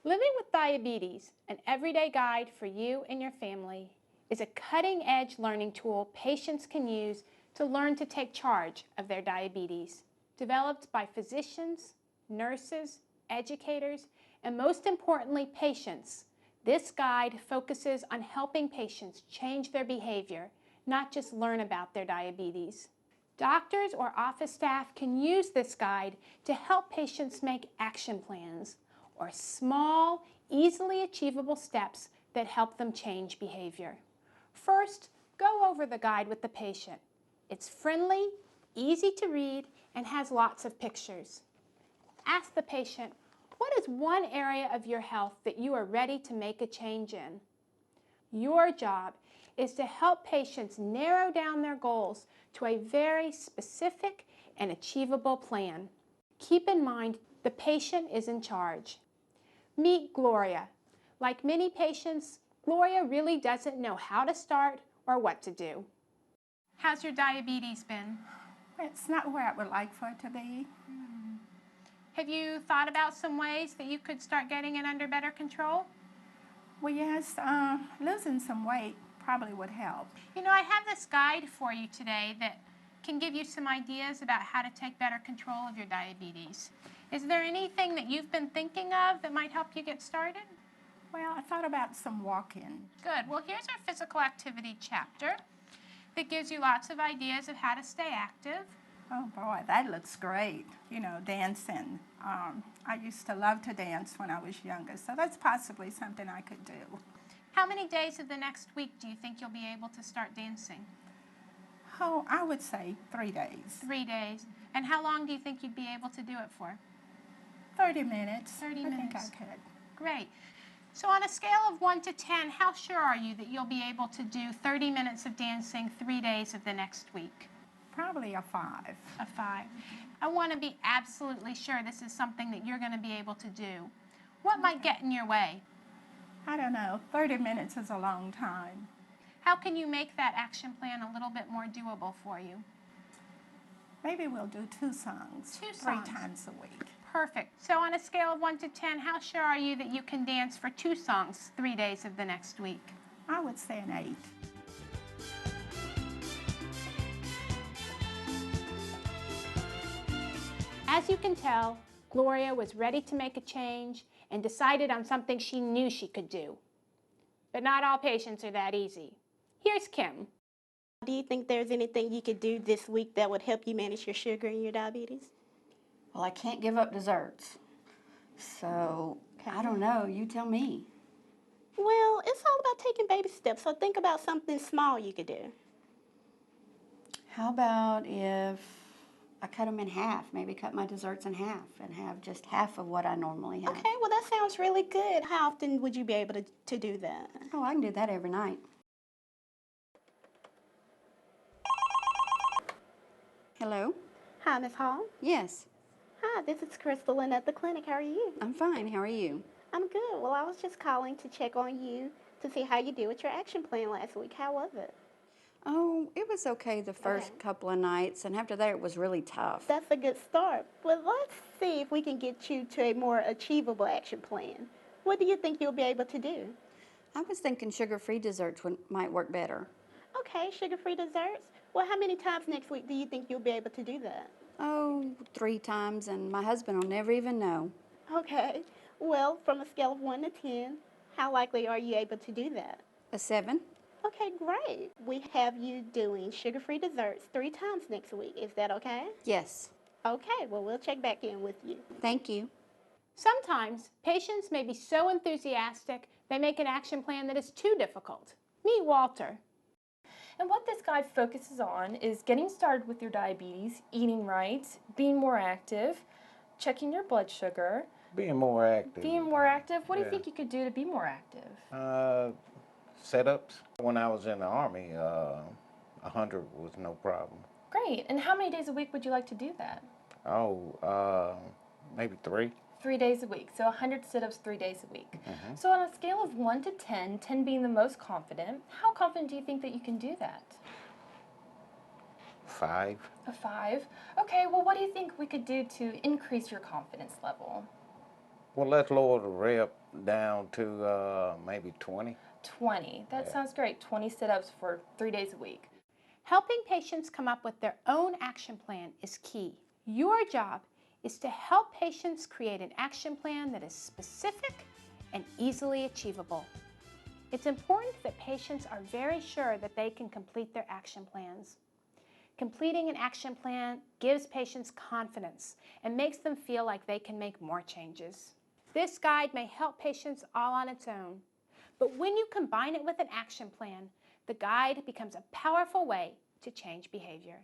Living with Diabetes, an everyday guide for you and your family, is a cutting-edge learning tool patients can use to learn to take charge of their diabetes. Developed by physicians, nurses, educators, and most importantly, patients, this guide focuses on helping patients change their behavior, not just learn about their diabetes. Doctors or office staff can use this guide to help patients make action plans, or small, easily achievable steps that help them change behavior. First, go over the guide with the patient. It's friendly, easy to read, and has lots of pictures. Ask the patient, what is one area of your health that you are ready to make a change in? Your job is to help patients narrow down their goals to a very specific and achievable plan. Keep in mind, the patient is in charge. Meet Gloria. Like many patients, Gloria really doesn't know how to start or what to do. How's your diabetes been? It's not where I would like for it to be. Have you thought about some ways that you could start getting it under better control? Well, yes, losing some weight probably would help. You know, I have this guide for you today that can give you some ideas about how to take better control of your diabetes. Is there anything that you've been thinking of that might help you get started? Well, I thought about some walking. Good. Well, here's our physical activity chapter that gives you lots of ideas of how to stay active. Oh boy, that looks great. You know, dancing. I used to love to dance when I was younger, so that's possibly something I could do. How many days of the next week do you think you'll be able to start dancing? Oh, I would say 3 days. 3 days. And how long do you think you'd be able to do it for? 30 minutes. 30 I minutes. think I could. Great. So on a scale of 1 to 10, how sure are you that you'll be able to do 30 minutes of dancing 3 days of the next week? Probably a 5. A 5. I want to be absolutely sure this is something that you're going to be able to do. What might get in your way? I don't know. 30 minutes is a long time. How can you make that action plan a little bit more doable for you? Maybe we'll do 2 songs. 2 3 songs. times a week. Perfect. So on a scale of 1 to 10, how sure are you that you can dance for 2 songs 3 days of the next week? I would say an 8. As you can tell, Gloria was ready to make a change and decided on something she knew she could do. But not all patients are that easy. Here's Kim. Do you think there's anything you could do this week that would help you manage your sugar and your diabetes? Well, I can't give up desserts. So, I don't know. You tell me. Well, it's all about taking baby steps, so think about something small you could do. How about if I cut them in half? Maybe cut my desserts in half and have just half of what I normally have. Okay, well that sounds really good. How often would you be able to do that? Oh, I can do that every night. Hello? Hi, Ms. Hall. Yes, Hi, this is Crystal and at the clinic. How are you? I'm fine. How are you? I'm good. Well, I was just calling to check on you to see how you did with your action plan last week. How was it? Oh, it was okay the first couple of nights, and after that it was really tough. That's a good start. Well, let's see if we can get you to a more achievable action plan. What do you think you'll be able to do? I was thinking sugar-free desserts might work better. Okay, sugar-free desserts. Well, how many times next week do you think you'll be able to do that? Oh, 3 times, and my husband will never even know. Okay. Well, from a scale of 1 to 10, how likely are you able to do that? A 7? Okay, great. We have you doing sugar-free desserts 3 times next week. Is that okay? Yes. Okay, well, we'll check back in with you. Thank you. Sometimes patients may be so enthusiastic they make an action plan that is too difficult. Meet Walter. And what this guide focuses on is getting started with your diabetes, eating right, being more active, checking your blood sugar. Being more active. Being more active? What do you Yeah. think you could do to be more active? Setups. When I was in the Army, 100 was no problem. Great. And how many days a week would you like to do that? Oh, maybe 3. 3 days a week. So 100 sit-ups 3 days a week. So on a scale of 1 to 10, 10 being the most confident, how confident do you think that you can do that? 5. A 5? Okay, well what do you think we could do to increase your confidence level? Well, let's lower the rep down to maybe 20. 20. That sounds great. 20 sit-ups for 3 days a week. Helping patients come up with their own action plan is key. Your job is to help patients create an action plan that is specific and easily achievable. It's important that patients are very sure that they can complete their action plans. Completing an action plan gives patients confidence and makes them feel like they can make more changes. This guide may help patients all on its own, but when you combine it with an action plan, the guide becomes a powerful way to change behavior.